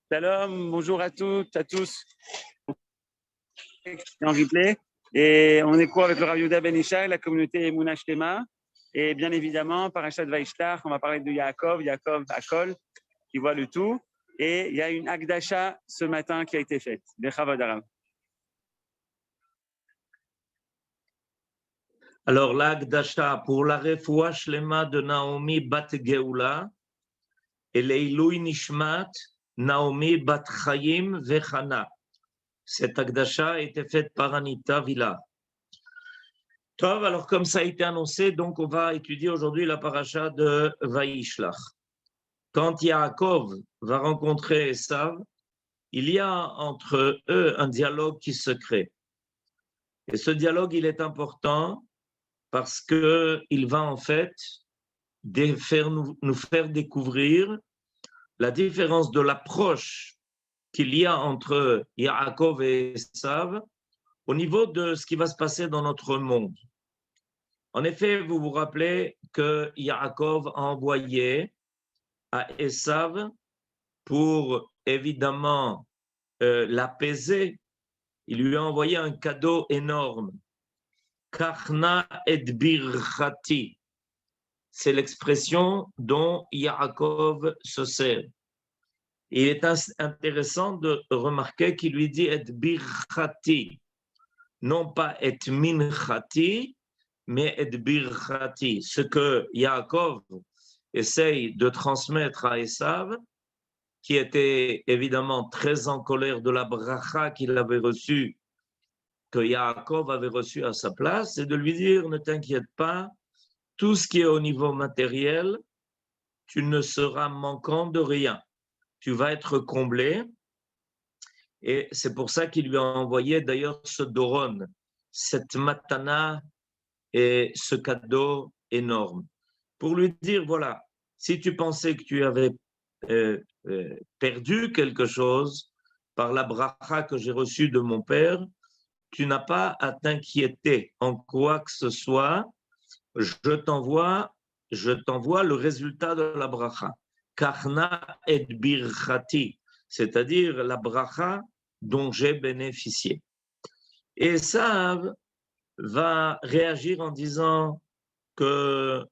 Shalom, bonjour à toutes, à tous. En replay. Et on est court avec le Rav Yehuda Ben Ishai, la communauté Emunah Shlema. Et bien évidemment, Parashat Vaishtar, on va parler de Yaakov Akol, qui voit le tout. Et il y a une Akdasha ce matin qui a été faite. Bechavod Harav. Alors, l'Akdasha pour la Refoua Shlema de Naomi Bat Geoula et l'Eiloui Nishmat Naomi Bat Chaim Vechana. Cette Akdasha a été faite par Anita Villa. Tov, alors comme ça a été annoncé, donc on va étudier aujourd'hui la paracha de Vaishlach. Quand Yaakov va rencontrer Esav, il y a entre eux un dialogue qui se crée. Et ce dialogue, il est important parce qu'il va en fait nous faire découvrir la différence de l'approche qu'il y a entre Yaakov et Esav au niveau de ce qui va se passer dans notre monde. En effet, vous vous rappelez que Yaakov a envoyé à Esav pour évidemment l'apaiser. Il lui a envoyé un cadeau énorme. Karna et birchati. C'est l'expression dont Yaakov se sert. Il est intéressant de remarquer qu'il lui dit et birchati, non pas et minchati, mais et birchati. Ce que Yaakov essaye de transmettre à Esav, qui était évidemment très en colère de la bracha qu'il avait reçue, que Yaakov avait reçue à sa place, c'est de lui dire, ne t'inquiète pas, tout ce qui est au niveau matériel, tu ne seras manquant de rien. Tu vas être comblé. Et c'est pour ça qu'il lui a envoyé d'ailleurs ce doron, cette matana et ce cadeau énorme. Pour lui dire, voilà, si tu pensais que tu avais perdu quelque chose par la bracha que j'ai reçue de mon père, tu n'as pas à t'inquiéter en quoi que ce soit. Je t'envoie le résultat de la bracha. Karna et birchati, c'est-à-dire la bracha dont j'ai bénéficié. Et Esav va réagir en disant qu'il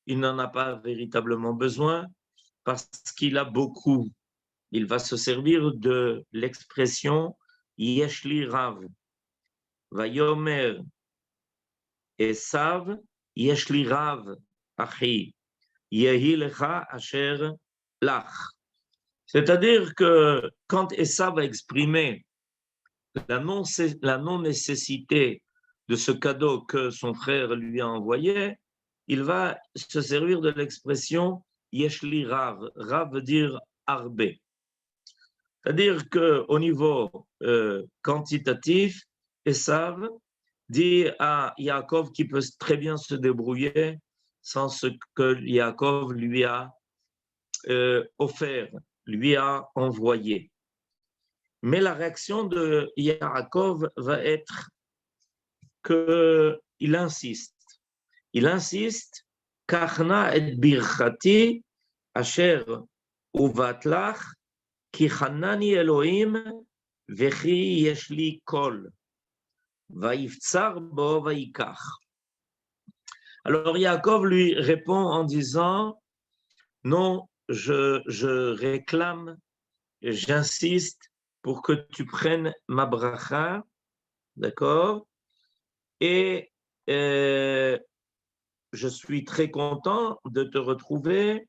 n'en a pas véritablement besoin parce qu'il a beaucoup. Il va se servir de l'expression Yeshli Rav. Vayomer Esav Yeshli Rav Achi Yehi Lecha Asher Lach. C'est-à-dire que quand Esav va exprimer la non-nécessité de ce cadeau que son frère lui a envoyé, il va se servir de l'expression Yeshli Rav. Rav veut dire Arbe. C'est-à-dire qu'au niveau quantitatif, Esav dit à Yaakov qu'il peut très bien se débrouiller sans ce que Yaakov lui a offert, lui a envoyé. Mais la réaction de Yaakov va être qu'il insiste. Il insiste, Karna et birchati asher uvatlach ki chanani Elohim vechi yeshli kol vaiftsar bo vaikach. Alors Yaakov lui répond en disant, non, je réclame, j'insiste pour que tu prennes ma bracha, d'accord? Et je suis très content de te retrouver,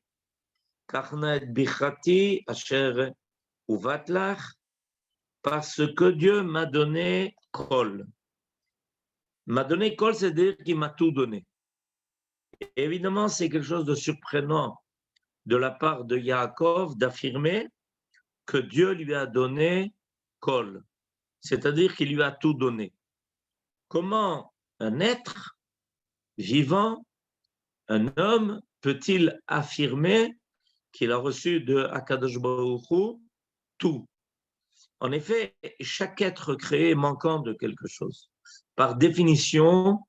Karna bichati asher uvatlach, parce que Dieu m'a donné kol. M'a donné kol, c'est-à-dire qu'il m'a tout donné. Et évidemment, c'est quelque chose de surprenant de la part de Yaakov d'affirmer que Dieu lui a donné kol, c'est-à-dire qu'il lui a tout donné. Comment un être vivant, un homme, peut-il affirmer qu'il a reçu de Akadosh Baruch Hu tout? En effet, chaque être créé est manquant de quelque chose. Par définition,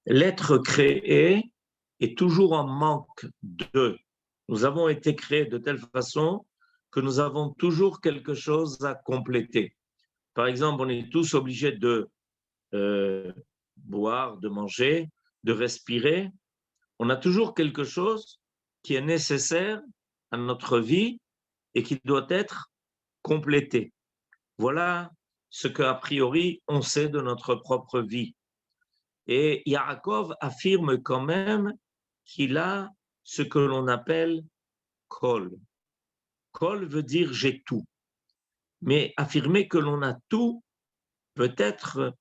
l'être créé est toujours en manque de. Nous avons été créés de telle façon que nous avons toujours quelque chose à compléter. Par exemple, on est tous obligés de boire, de manger, de respirer. On a toujours quelque chose qui est nécessaire à notre vie et qui doit être complété. Voilà ce qu'a priori on sait de notre propre vie. Et Yaakov affirme quand même qu'il a ce que l'on appelle kol. Kol veut dire j'ai tout. Mais affirmer que l'on a tout peut être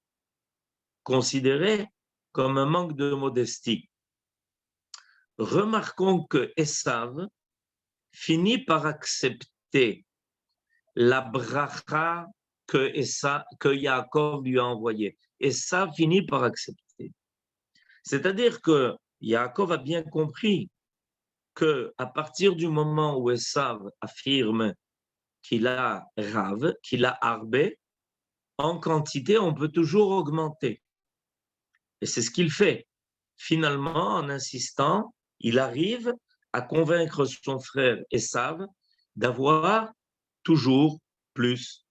considéré comme un manque de modestie. Remarquons que Esav finit par accepter la bracha que Yaakov lui a envoyée. Esav finit par accepter. C'est-à-dire que Yaakov a bien compris que à partir du moment où Esav affirme qu'il a Rav, qu'il a Arbé, en quantité, on peut toujours augmenter. Et c'est ce qu'il fait. Finalement, en insistant, il arrive à convaincre son frère Esav d'avoir toujours plus.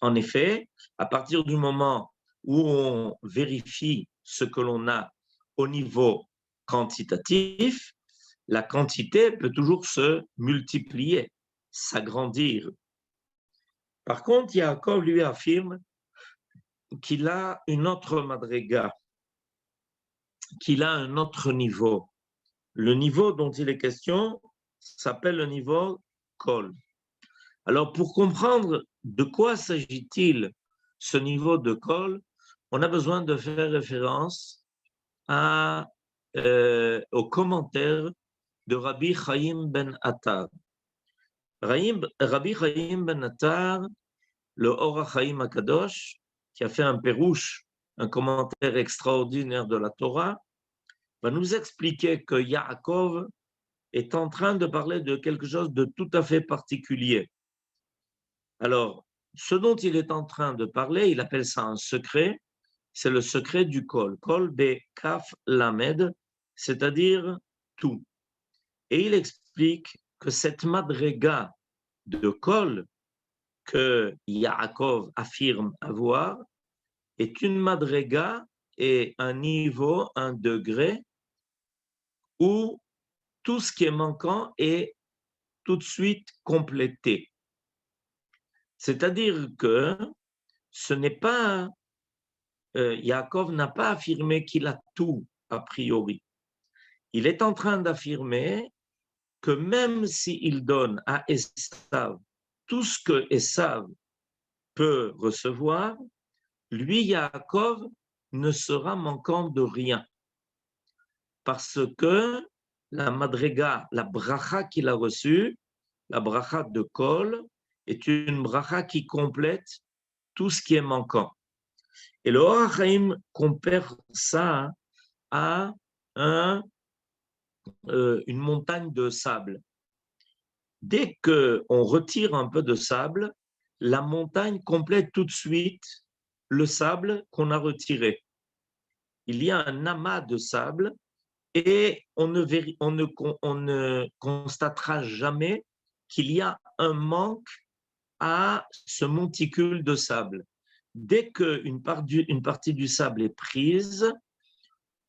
En effet, à partir du moment où on vérifie ce que l'on a au niveau quantitatif, la quantité peut toujours se multiplier, s'agrandir. Par contre, Yaakov lui affirme qu'il a une autre madriga, qu'il a un autre niveau. Le niveau dont il est question s'appelle le niveau Kol. Alors, pour comprendre de quoi s'agit-il ce niveau de Kol, on a besoin de faire référence au commentaire de Rabbi Chaim ben Attar. Rabbi Chaim ben Attar, le Or HaChaim HaKadosh, qui a fait un pérouche, un commentaire extraordinaire de la Torah, va nous expliquer que Yaakov est en train de parler de quelque chose de tout à fait particulier. Alors, ce dont il est en train de parler, il appelle ça un secret, c'est le secret du Kol. Kol be Kaf Lamed, c'est-à-dire tout. Et il explique que cette madrega de Kol que Yaakov affirme avoir est une madrega et un niveau, un degré où tout ce qui est manquant est tout de suite complété. C'est-à-dire que ce n'est pas, Yaakov n'a pas affirmé qu'il a tout a priori. Il est en train d'affirmer que même s'il donne à Esav tout ce que Esav peut recevoir, lui, Yaakov, ne sera manquant de rien. Parce que la madrega, la bracha qu'il a reçue, la bracha de Kol, est une bracha qui complète tout ce qui est manquant. Et le Or HaChaim compare ça à une montagne de sable. Dès qu'on retire un peu de sable, la montagne complète tout de suite le sable qu'on a retiré. Il y a un amas de sable et on ne constatera jamais qu'il y a un manque à ce monticule de sable. Dès qu'une partie du sable est prise,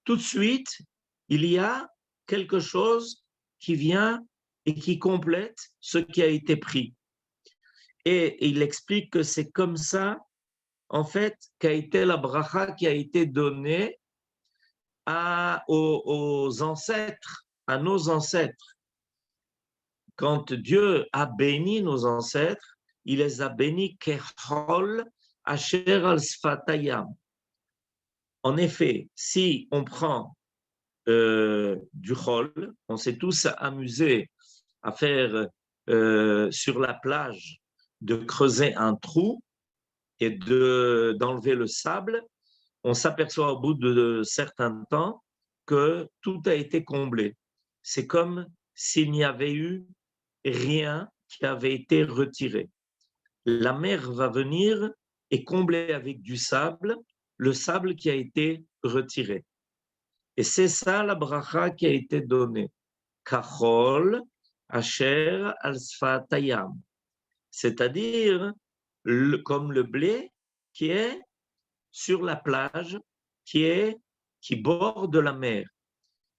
tout de suite, il y a quelque chose qui vient et qui complète ce qui a été pris. Et il explique que c'est comme ça, en fait, qu'a été la bracha qui a été donnée aux ancêtres, à nos ancêtres. Quand Dieu a béni nos ancêtres, il les a bénis kechol asher al sfatayam. En effet, si on prend du chol, on s'est tous amusés à faire sur la plage, de creuser un trou et d'enlever le sable, on s'aperçoit au bout de certains temps que tout a été comblé. C'est comme s'il n'y avait eu rien qui avait été retiré. La mer va venir et combler avec du sable le sable qui a été retiré. Et c'est ça la bracha qui a été donnée. Kachol asher al sfatayam. c'est-à-dire comme le blé qui est sur la plage, qui borde la mer,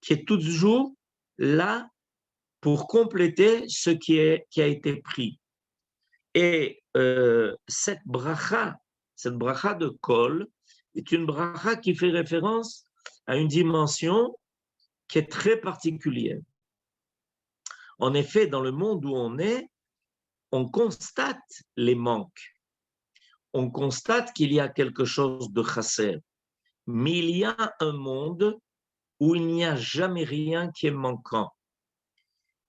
qui est toujours là pour compléter ce qui a été pris. Et cette bracha de Kol est une bracha qui fait référence à une dimension qui est très particulière. En effet, dans le monde où on est, on constate les manques. On constate qu'il y a quelque chose de chasser. Mais il y a un monde où il n'y a jamais rien qui est manquant.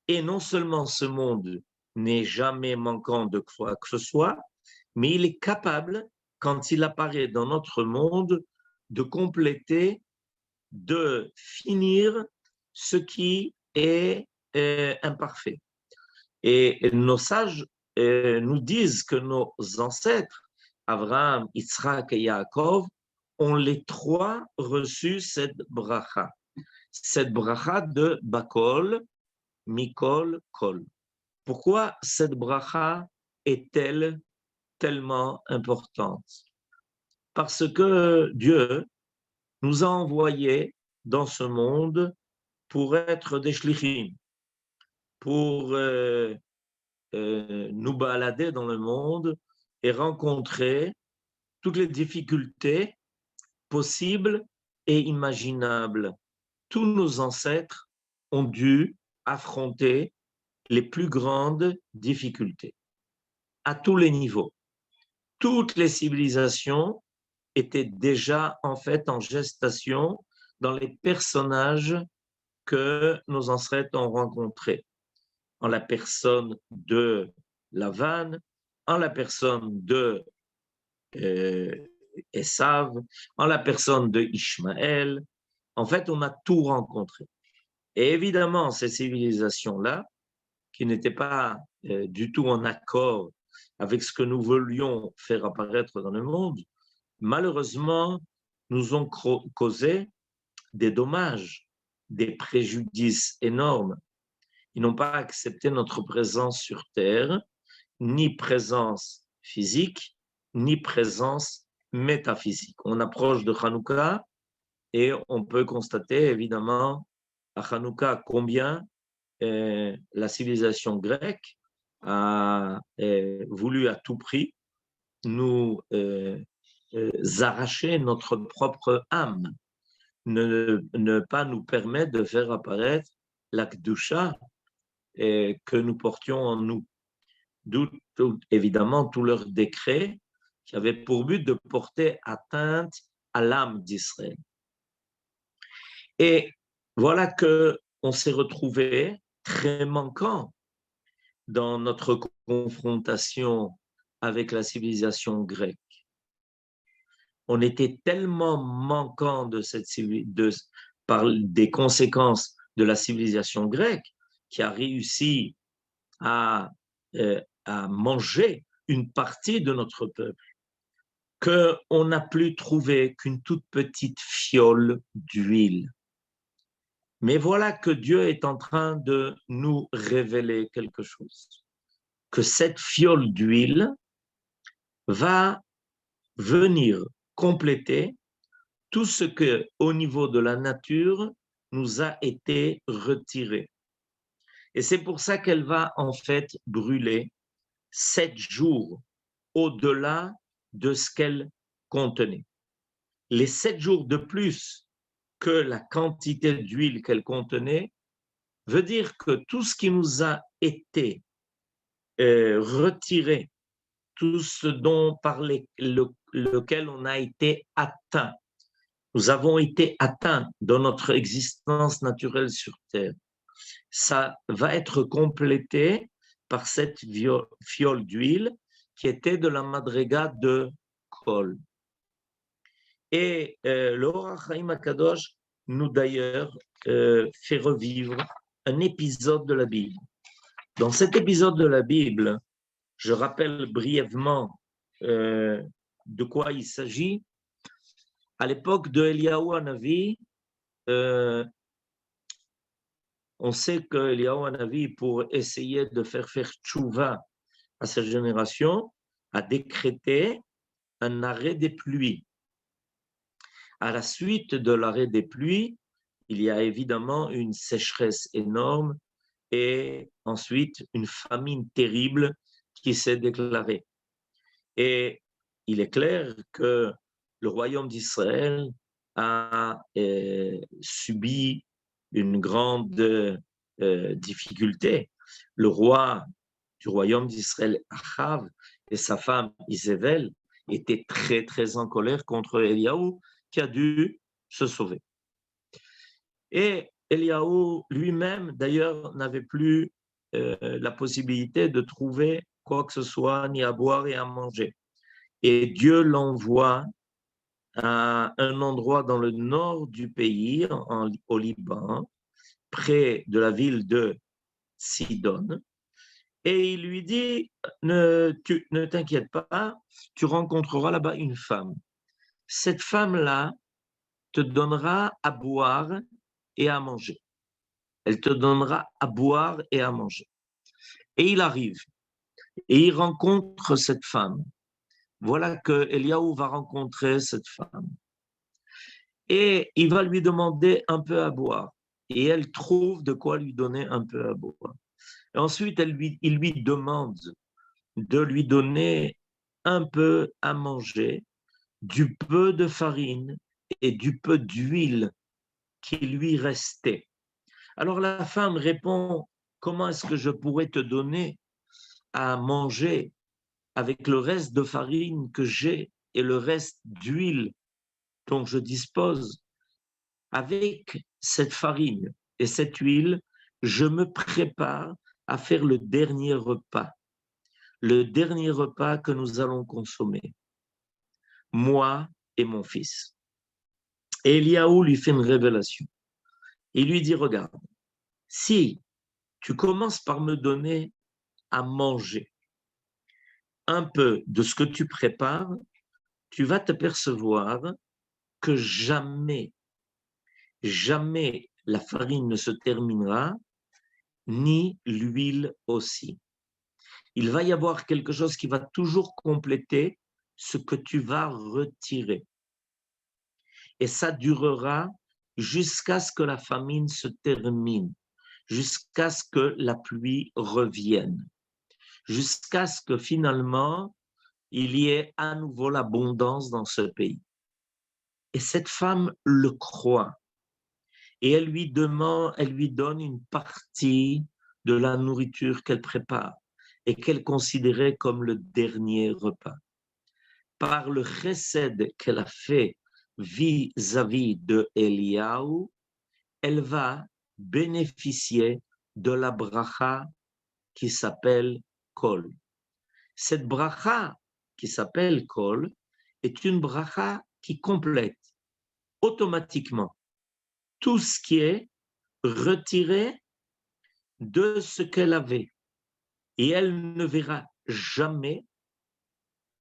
Et non seulement ce monde n'est jamais manquant de quoi que ce soit, mais il est capable, quand il apparaît dans notre monde, de compléter, de finir ce qui est imparfait. Et nos sages nous disent que nos ancêtres, Abraham, Yitzhak et Yaakov, ont les trois reçu cette bracha de Bakol, Mikol, Kol. Pourquoi cette bracha est-elle tellement importante? Parce que Dieu nous a envoyés dans ce monde pour être des shlichim, pour nous balader dans le monde et rencontrer toutes les difficultés possibles et imaginables. Tous nos ancêtres ont dû affronter les plus grandes difficultés à tous les niveaux. Toutes les civilisations étaient déjà en fait en gestation dans les personnages que nos ancêtres ont rencontrés, en la personne de Lavan, en la personne de Esav, en la personne de Ishmaël. En fait, on a tout rencontré. Et évidemment, ces civilisations-là, qui n'étaient pas du tout en accord avec ce que nous voulions faire apparaître dans le monde, malheureusement, nous ont causé des dommages, des préjudices énormes. Ils n'ont pas accepté notre présence sur Terre, ni présence physique, ni présence métaphysique. On approche de Hanouka et on peut constater évidemment à Hanouka combien la civilisation grecque a voulu à tout prix nous arracher notre propre âme, ne pas nous permettre de faire apparaître la Kedusha que nous portions en nous. D'où évidemment tous leurs décrets qui avaient pour but de porter atteinte à l'âme d'Israël. Et voilà qu'on s'est retrouvé très manquant dans notre confrontation avec la civilisation grecque. On était tellement manquant par des conséquences de la civilisation grecque qui a réussi à manger une partie de notre peuple, qu'on n'a plus trouvé qu'une toute petite fiole d'huile. Mais voilà que Dieu est en train de nous révéler quelque chose, que cette fiole d'huile va venir compléter tout ce que, au niveau de la nature, nous a été retiré. Et c'est pour ça qu'elle va en fait brûler 7 jours au-delà de ce qu'elle contenait. Les 7 jours de plus que la quantité d'huile qu'elle contenait veut dire que tout ce qui nous a été retiré, tout ce dont par lequel on a été atteint, nous avons été atteints dans notre existence naturelle sur Terre, ça va être complété par cette fiole d'huile qui était de la madriga de Kol. Et le Or HaChaim HaKadosh nous d'ailleurs fait revivre un épisode de la Bible. Dans cet épisode de la Bible, je rappelle brièvement de quoi il s'agit. À l'époque de Eliyahu Hanavi, on sait que Eliyahu Hanavi, pour essayer de faire tchouva à sa génération, a décrété un arrêt des pluies. À la suite de l'arrêt des pluies, il y a évidemment une sécheresse énorme et ensuite une famine terrible qui s'est déclarée. Et il est clair que le royaume d'Israël a subi une grande difficulté. Le roi du royaume d'Israël, Achav, et sa femme Isével étaient très, très en colère contre Eliaou, qui a dû se sauver. Et Eliaou lui-même, d'ailleurs, n'avait plus la possibilité de trouver quoi que ce soit, ni à boire et à manger. Et Dieu l'envoie à un endroit dans le nord du pays, au Liban, près de la ville de Sidon. Et il lui dit, ne t'inquiète pas, tu rencontreras là-bas une femme. Cette femme-là te donnera à boire et à manger. Elle te donnera à boire et à manger. Et il arrive, et il rencontre cette femme. Voilà que Eliaou va rencontrer cette femme. Et il va lui demander un peu à boire. Et elle trouve de quoi lui donner un peu à boire. Et ensuite, il lui demande de lui donner un peu à manger, du peu de farine et du peu d'huile qui lui restait. Alors la femme répond, comment est-ce que je pourrais te donner à manger avec le reste de farine que j'ai et le reste d'huile dont je dispose? Avec cette farine et cette huile, je me prépare à faire le dernier repas que nous allons consommer, moi et mon fils. Et Eliaou lui fait une révélation. Il lui dit, regarde, si tu commences par me donner à manger un peu de ce que tu prépares, tu vas t'apercevoir que jamais la farine ne se terminera, ni l'huile aussi. Il va y avoir quelque chose qui va toujours compléter ce que tu vas retirer. Et ça durera jusqu'à ce que la famine se termine, jusqu'à ce que la pluie revienne, jusqu'à ce que finalement, il y ait à nouveau l'abondance dans ce pays. Et cette femme le croit. Et elle lui donne une partie de la nourriture qu'elle prépare et qu'elle considérait comme le dernier repas. Par le chesed qu'elle a fait vis-à-vis de Eliaou, elle va bénéficier de la bracha qui s'appelle Kol. Cette bracha qui s'appelle Kol est une bracha qui complète automatiquement tout ce qui est retiré de ce qu'elle avait. Et elle ne verra jamais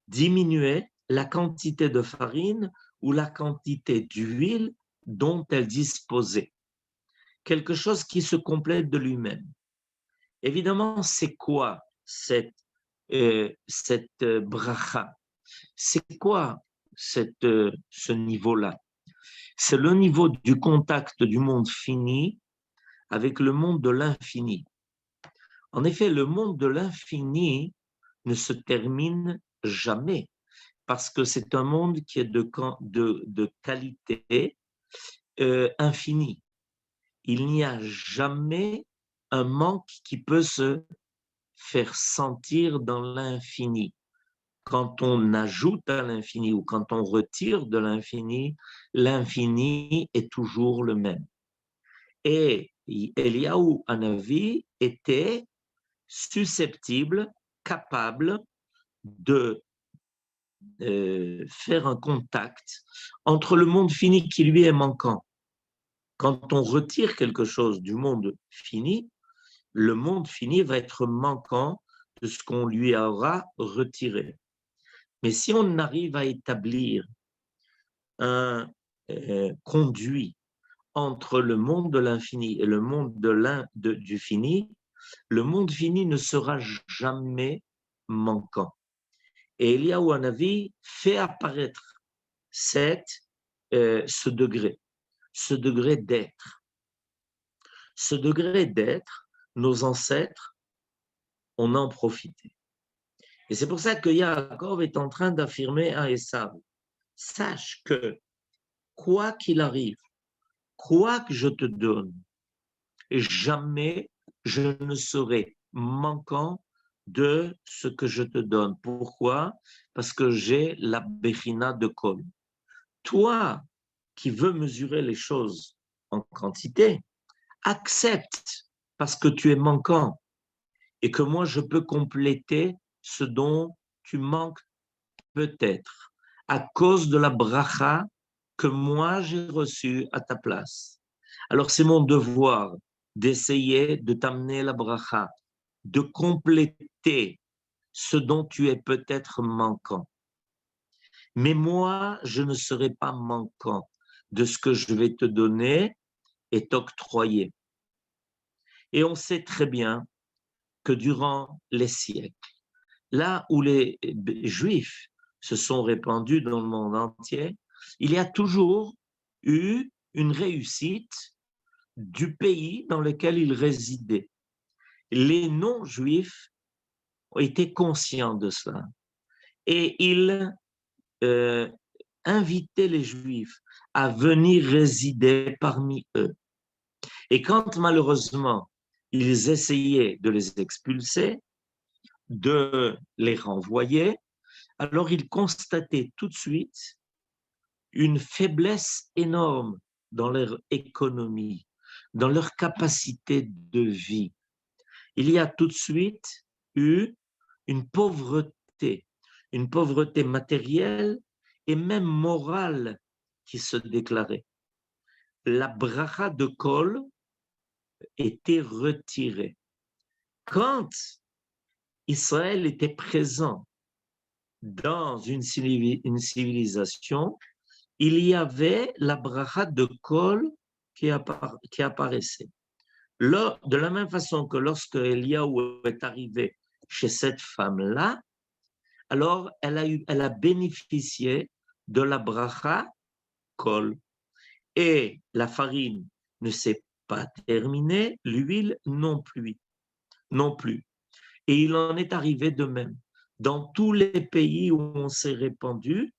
diminuer la quantité de farine ou la quantité d'huile dont elle disposait. Quelque chose qui se complète de lui-même. Évidemment, c'est quoi cette bracha? C'est quoi ce niveau-là? C'est le niveau du contact du monde fini avec le monde de l'infini. En effet, le monde de l'infini ne se termine jamais parce que c'est un monde qui est de qualité infinie. Il n'y a jamais un manque qui peut se faire sentir dans l'infini. Quand on ajoute à l'infini ou quand on retire de l'infini, l'infini est toujours le même. Et Eliaou Hanavi était susceptible, capable de faire un contact entre le monde fini qui lui est manquant. Quand on retire quelque chose du monde fini, le monde fini va être manquant de ce qu'on lui aura retiré. Mais si on arrive à établir un conduit entre le monde de l'infini et le monde du fini, le monde fini ne sera jamais manquant. Et Eliyahu Hanavi fait apparaître ce degré d'être. Ce degré d'être, nos ancêtres, on en profité. Et c'est pour ça que Yaakov est en train d'affirmer à Esav, sache que quoi qu'il arrive, quoi que je te donne, jamais je ne serai manquant de ce que je te donne. Pourquoi? Parce que j'ai la Bechina de Kol. Toi qui veux mesurer les choses en quantité, accepte parce que tu es manquant et que moi je peux compléter ce dont tu manques peut-être à cause de la bracha que moi j'ai reçue à ta place. Alors c'est mon devoir d'essayer de t'amener la bracha, de compléter ce dont tu es peut-être manquant. Mais moi, je ne serai pas manquant de ce que je vais te donner et t'octroyer. Et on sait très bien que durant les siècles, là où les Juifs se sont répandus dans le monde entier, il y a toujours eu une réussite du pays dans lequel ils résidaient. Les non-juifs étaient conscients de cela et ils invitaient les juifs à venir résider parmi eux. Et quand malheureusement ils essayaient de les expulser, de les renvoyer, alors ils constataient tout de suite une faiblesse énorme dans leur économie, dans leur capacité de vie. Il y a tout de suite eu une pauvreté matérielle et même morale qui se déclarait. La bracha de Kol était retirée. Quand Israël était présent dans une civilisation, il y avait la bracha de Kol qui apparaissait. De la même façon que lorsque Eliyahu est arrivé chez cette femme-là, alors elle a bénéficié de la bracha Kol. Et la farine ne s'est pas terminée, l'huile non plus. Et il en est arrivé de même. Dans tous les pays où on s'est répandu,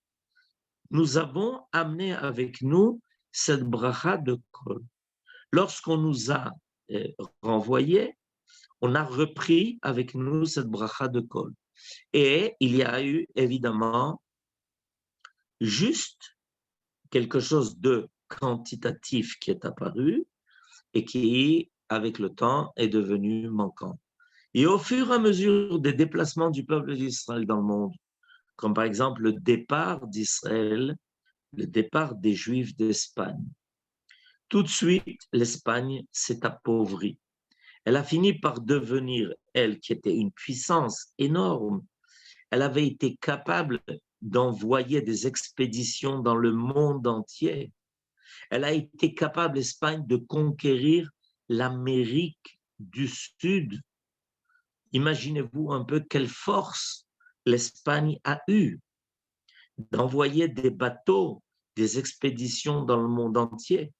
nous avons amené avec nous cette bracha de Kol. Lorsqu'on nous a renvoyés, on a repris avec nous cette bracha de Kol. Et il y a eu évidemment juste quelque chose de quantitatif qui est apparu et qui, avec le temps, est devenu manquant. Et au fur et à mesure des déplacements du peuple d'Israël dans le monde, comme par exemple le départ d'Israël, le départ des Juifs d'Espagne, tout de suite, l'Espagne s'est appauvrie. Elle a fini par devenir, elle qui était une puissance énorme, elle avait été capable d'envoyer des expéditions dans le monde entier. Elle a été capable, l'Espagne, de conquérir l'Amérique du Sud. Imaginez-vous un peu quelle force l'Espagne a eue d'envoyer des bateaux, des expéditions dans le monde entier.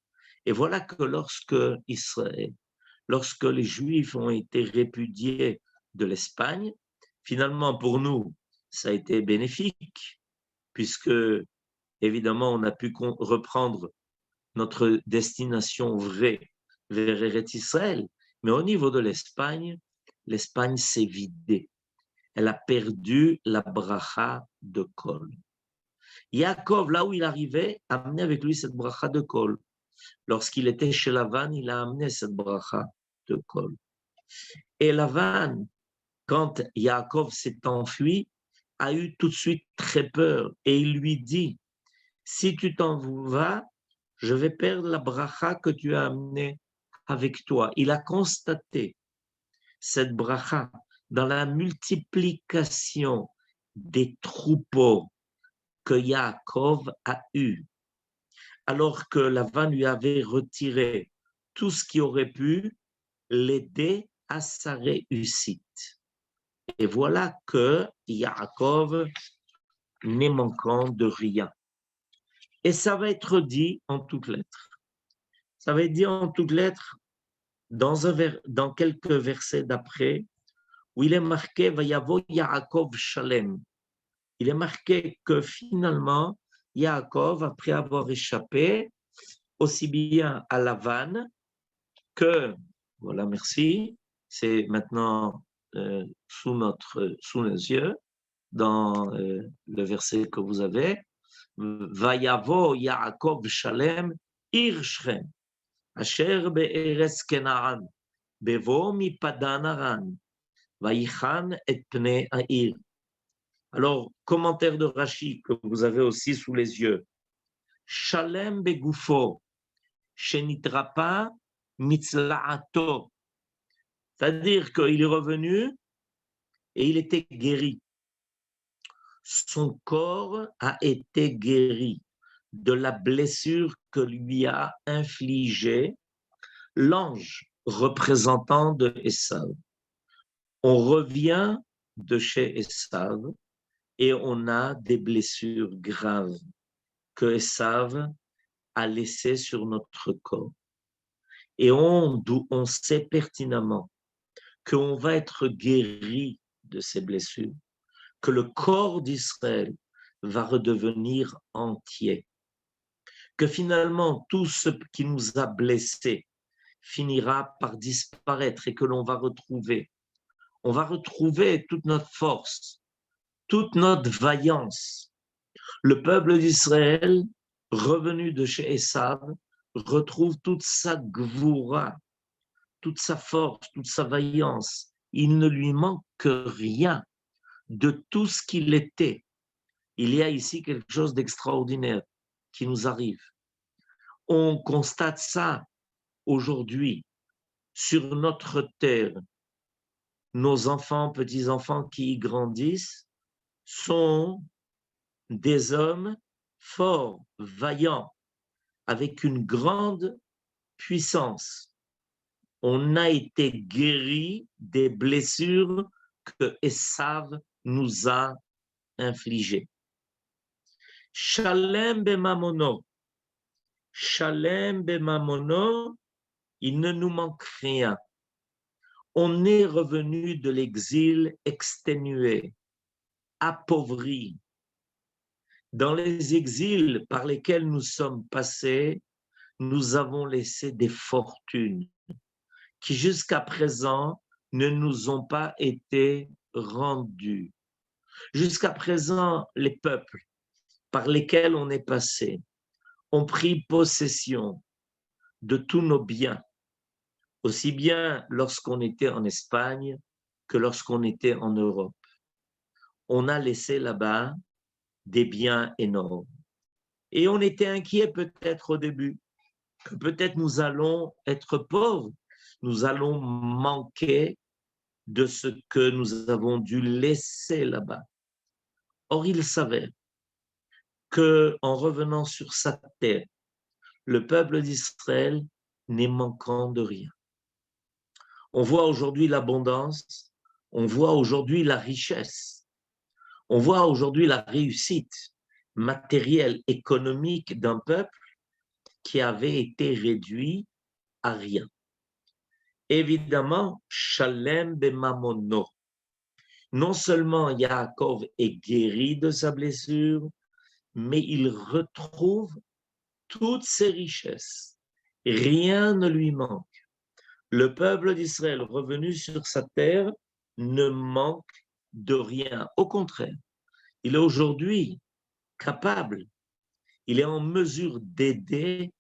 Et voilà que lorsque les Juifs ont été répudiés de l'Espagne, finalement pour nous, ça a été bénéfique, puisque évidemment on a pu reprendre notre destination vraie vers Eretz Israël. Mais au niveau de l'Espagne s'est vidée. Elle a perdu la bracha de Kol. Yaakov, là où il arrivait, a amené avec lui cette bracha de Kol. Lorsqu'il était chez Lavan, il a amené cette bracha de Kol. Et Lavan, quand Yaakov s'est enfui, a eu tout de suite très peur et il lui dit, si tu t'en vas, je vais perdre la bracha que tu as amenée avec toi. Il a constaté cette bracha dans la multiplication des troupeaux que Yaakov a eu, alors que Lavan lui avait retiré tout ce qui aurait pu l'aider à sa réussite. Et voilà que Yaakov n'est manquant de rien. Et ça va être dit en toutes lettres. Ça va être dit en toutes lettres dans quelques versets d'après, où il est marqué Vayavo Yaakov Shalem. Il est marqué que finalement, Yaakov, après avoir échappé aussi bien à Lavan que, voilà, merci, c'est maintenant sous nos yeux, dans le verset que vous avez, Vayavo Yaakov Shalem Ir Shem, Asher be'eretz Kenaan, bevo mi padan aran, Vayichan et pnei ha'ir. Alors, commentaire de Rashi que vous avez aussi sous les yeux. Shalem begufo, shenitrapa mitzla'ato. C'est-à-dire qu'il est revenu et il était guéri. Son corps a été guéri de la blessure que lui a infligée l'ange représentant de Esav. On revient de chez Esav et on a des blessures graves que Esav a laissées sur notre corps. Et on sait pertinemment qu'on va être guéri de ces blessures, que le corps d'Israël va redevenir entier, que finalement tout ce qui nous a blessés finira par disparaître et que l'on va retrouver. On va retrouver toute notre force, toute notre vaillance. Le peuple d'Israël, revenu de chez Esav, retrouve toute sa gvoura, toute sa force, toute sa vaillance. Il ne lui manque rien de tout ce qu'il était. Il y a ici quelque chose d'extraordinaire qui nous arrive. On constate ça aujourd'hui sur notre terre. Nos enfants, petits-enfants qui y grandissent sont des hommes forts, vaillants, avec une grande puissance. On a été guéri des blessures que Esav nous a infligées. Shalem bemamono, Shalem bemamono, il ne nous manque rien. On est revenu de l'exil exténué, appauvri. Dans les exils par lesquels nous sommes passés, nous avons laissé des fortunes qui jusqu'à présent ne nous ont pas été rendues. Jusqu'à présent, les peuples par lesquels on est passé ont pris possession de tous nos biens, aussi bien lorsqu'on était en Espagne que lorsqu'on était en Europe. On a laissé là-bas des biens énormes. Et on était inquiet peut-être au début, que peut-être nous allons être pauvres, nous allons manquer de ce que nous avons dû laisser là-bas. Or, il s'avère qu'en revenant sur sa terre, le peuple d'Israël n'est manquant de rien. On voit aujourd'hui l'abondance, on voit aujourd'hui la richesse, on voit aujourd'hui la réussite matérielle, économique d'un peuple qui avait été réduit à rien. Évidemment, Shalem bemamono. Non seulement Yaakov est guéri de sa blessure, mais il retrouve toutes ses richesses. Rien ne lui manque. Le peuple d'Israël revenu sur sa terre ne manque de rien. Au contraire, il est aujourd'hui capable, il est en mesure d'aider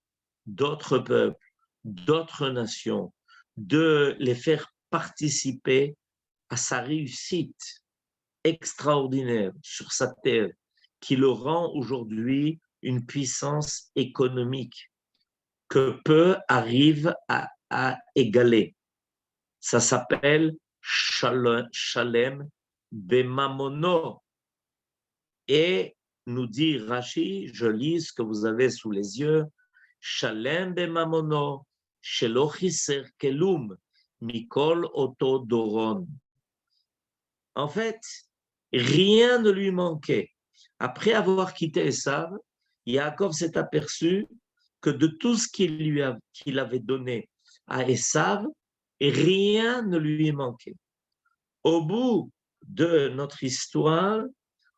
d'autres peuples, d'autres nations, de les faire participer à sa réussite extraordinaire sur sa terre, qui le rend aujourd'hui une puissance économique que peu arrivent à égaler. Ça s'appelle Shalem bemamono. Et nous dit Rashi, je lis ce que vous avez sous les yeux, Shalem bemamono, shelo chiser kelum, mikol oto doron. En fait, rien ne lui manquait. Après avoir quitté Esav, Yaakov s'est aperçu que de tout ce qu'il avait donné à Esav, rien ne lui manquait. Au bout de notre histoire,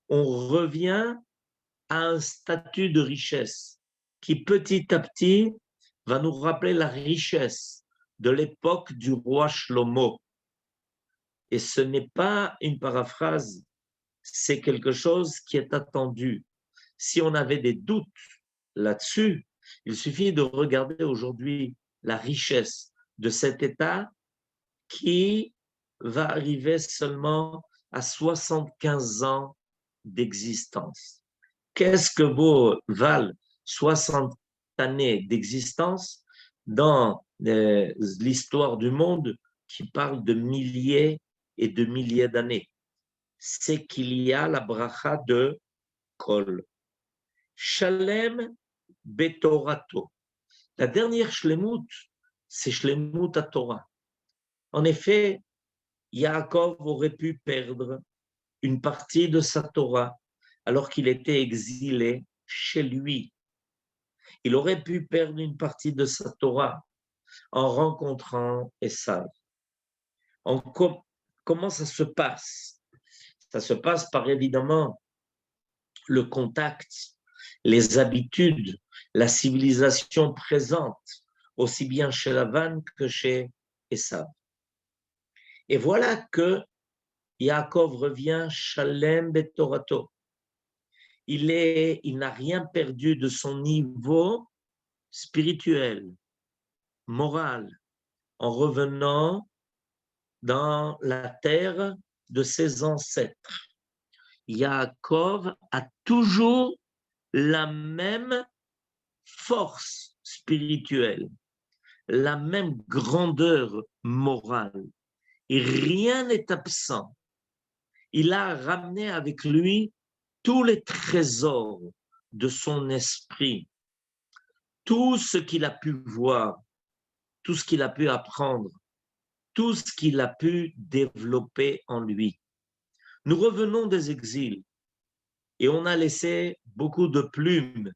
on revient à un statut de richesse qui petit à petit va nous rappeler la richesse de l'époque du roi Shlomo. Et ce n'est pas une paraphrase, c'est quelque chose qui est attendu. Si on avait des doutes là-dessus, il suffit de regarder aujourd'hui la richesse de cet État qui va arriver seulement à 75 ans d'existence. Qu'est-ce que valent 60 années d'existence dans l'histoire du monde qui parle de milliers et de milliers d'années? C'est qu'il y a la bracha de Kol. Shalem betorato. La dernière shlemut, c'est shlemut à Torah. En effet, Yaakov aurait pu perdre une partie de sa Torah alors qu'il était exilé chez lui. Il aurait pu perdre une partie de sa Torah en rencontrant Esav. Comment ça se passe? Ça se passe par évidemment le contact, les habitudes, la civilisation présente, aussi bien chez Lavan que chez Esav. Et voilà que Yaakov revient Shalem betorato. Il n'a rien perdu de son niveau spirituel, moral, en revenant dans la terre de ses ancêtres. Yaakov a toujours la même force spirituelle, la même grandeur morale, et rien n'est absent. Il a ramené avec lui tous les trésors de son esprit, tout ce qu'il a pu voir, tout ce qu'il a pu apprendre, tout ce qu'il a pu développer en lui. Nous revenons des exils et on a laissé beaucoup de plumes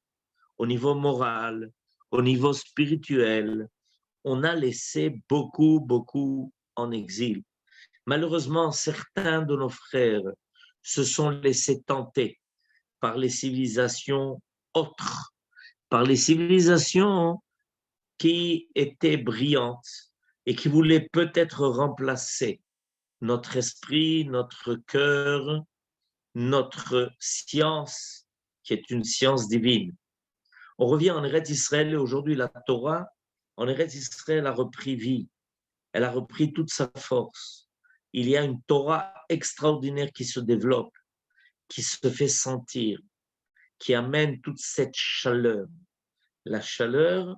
au niveau moral, au niveau spirituel. On a laissé beaucoup en exil. Malheureusement, certains de nos frères se sont laissés tenter par les civilisations autres, par les civilisations qui étaient brillantes et qui voulaient peut-être remplacer notre esprit, notre cœur, notre science, qui est une science divine. On revient en Eretz Israël et aujourd'hui la Torah, en Eretz Israël a repris vie, elle a repris toute sa force. Il y a une Torah extraordinaire qui se développe, qui se fait sentir, qui amène toute cette chaleur. La chaleur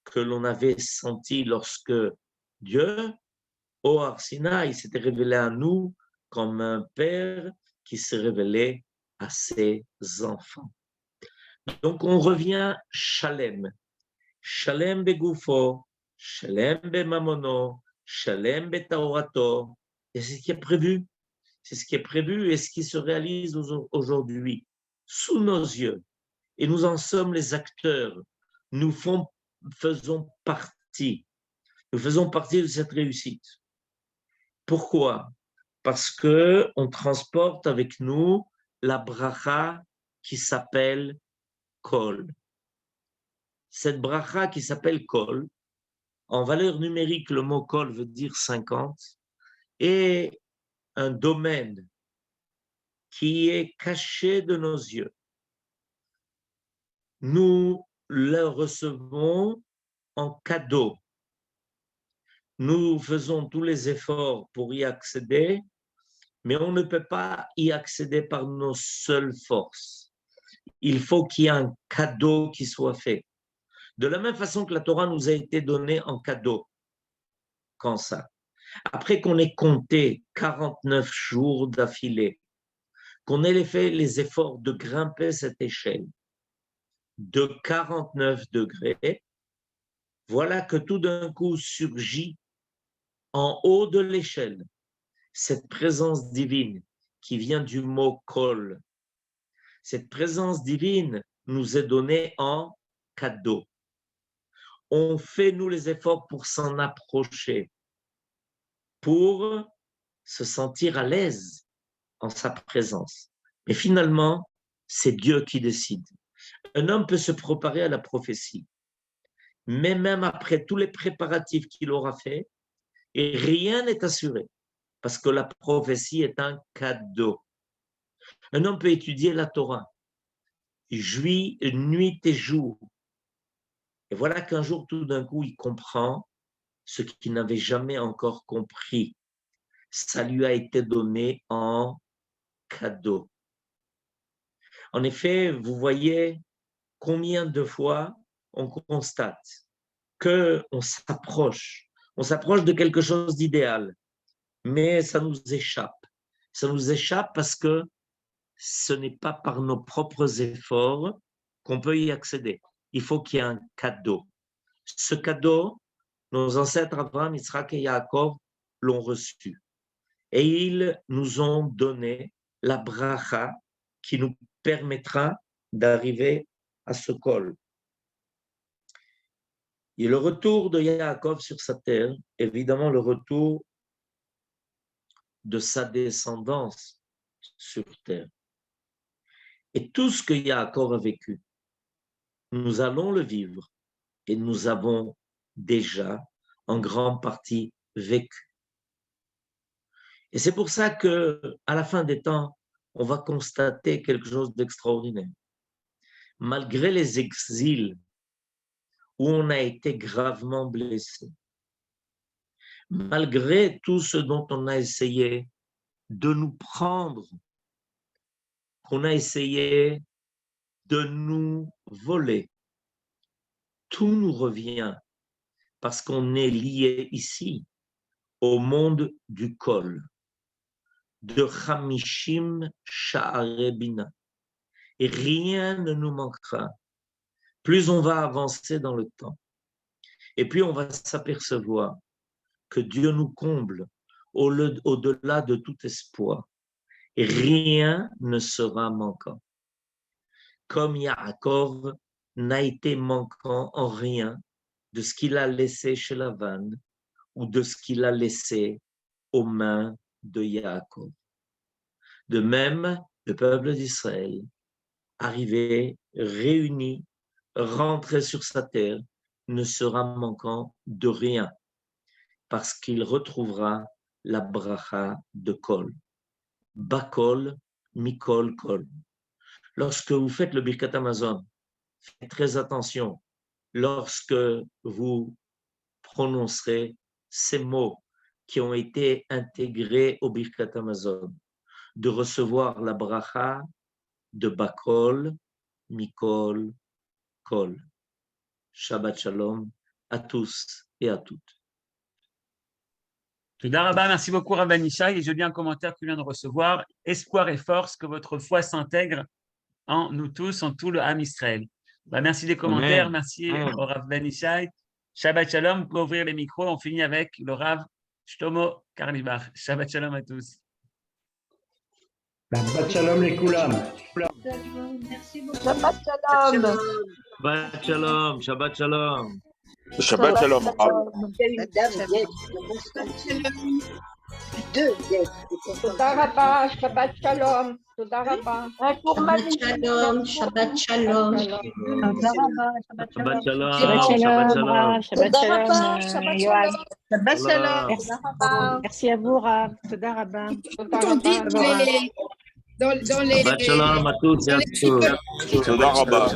que l'on avait sentie lorsque Dieu, au Har Sinaï, s'était révélé à nous comme un père qui s'est révélé à ses enfants. Donc on revient Shalem. Shalem begoufo, Shalem bemamono, Shalem betaorato. Et c'est ce qui est prévu. C'est ce qui est prévu et ce qui se réalise aujourd'hui, sous nos yeux. Et nous en sommes les acteurs. Nous faisons partie. Nous faisons partie de cette réussite. Pourquoi? Parce qu'on transporte avec nous la bracha qui s'appelle Kol. Cette bracha qui s'appelle Kol, en valeur numérique, le mot Kol veut dire 50, est un domaine qui est caché de nos yeux. Nous le recevons en cadeau. Nous faisons tous les efforts pour y accéder, mais on ne peut pas y accéder par nos seules forces. Il faut qu'il y ait un cadeau qui soit fait. De la même façon que la Torah nous a été donnée en cadeau. Quand ça? Après qu'on ait compté 49 jours d'affilée, qu'on ait fait les efforts de grimper cette échelle de 49 degrés, voilà que tout d'un coup surgit en haut de l'échelle cette présence divine qui vient du mot kol. Cette présence divine nous est donnée en cadeau. On fait, nous, les efforts pour s'en approcher, pour se sentir à l'aise en sa présence. Mais finalement, c'est Dieu qui décide. Un homme peut se préparer à la prophétie, mais même après tous les préparatifs qu'il aura fait, et rien n'est assuré, parce que la prophétie est un cadeau. Un homme peut étudier la Torah, nuit et jour. Et voilà qu'un jour, tout d'un coup, il comprend ce qu'il n'avait jamais encore compris. Ça lui a été donné en cadeau. En effet, vous voyez combien de fois on constate qu'on s'approche de quelque chose d'idéal, mais ça nous échappe. Ça nous échappe parce que ce n'est pas par nos propres efforts qu'on peut y accéder. Il faut qu'il y ait un cadeau. Ce cadeau, nos ancêtres Abraham, Yitzhak et Yaakov l'ont reçu. Et ils nous ont donné la bracha qui nous permettra d'arriver à ce col. Et le retour de Yaakov sur sa terre, évidemment le retour de sa descendance sur terre. Et tout ce que Yaakov a vécu, nous allons le vivre et nous avons déjà en grande partie vécu. Et c'est pour ça que, à la fin des temps, on va constater quelque chose d'extraordinaire. Malgré les exils où on a été gravement blessé, malgré tout ce dont on a essayé de nous prendre, qu'on a essayé de nous voler, tout nous revient parce qu'on est lié ici au monde du Kol, de Chamishim Sha'arei Bina. Et rien ne nous manquera. Plus on va avancer dans le temps, et puis on va s'apercevoir que Dieu nous comble au-delà de tout espoir. Et rien ne sera manquant. Comme Yaakov n'a été manquant en rien de ce qu'il a laissé chez Lavan ou de ce qu'il a laissé aux mains de Yaakov. De même, le peuple d'Israël, arrivé, réuni, rentré sur sa terre, ne sera manquant de rien, parce qu'il retrouvera la bracha de Kol. Bakol, Mikol, Kol. Lorsque vous faites le Birkat Hamazon, faites très attention lorsque vous prononcerez ces mots qui ont été intégrés au Birkat Hamazon, de recevoir la bracha de Bakol, Mikol, Kol. Shabbat Shalom à tous et à toutes. Toda Rabba, merci beaucoup Rabban Yishai. Et je lis un commentaire que je viens de recevoir. Espoir et force, que votre foi s'intègre en nous tous, en tout le Ham Israël. Merci des commentaires, Amen. merci au Rabban Yishai. Shabbat Shalom, vous pouvez ouvrir les micros. On finit avec le Rav Shlomo Karlibach. Shabbat Shalom à tous. Shabbat Shalom les Koulam. Merci beaucoup. Shabbat Shalom. Shabbat Shalom, Shabbat Shalom. Shabbat Shalom. Toda Rabba, Shabbat Shalom. Toda Rabba. Shabbat Shalom, Shabbat Shalom. Shabbat Shalom, Shabbat Shalom, Shabbat Yoav. Shabbat Shalom. Merci à vous, Rav. Toda Rabba. On dit dans les Shabbat Shalom à tous et à tous. Toda Rabba.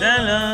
Shalom.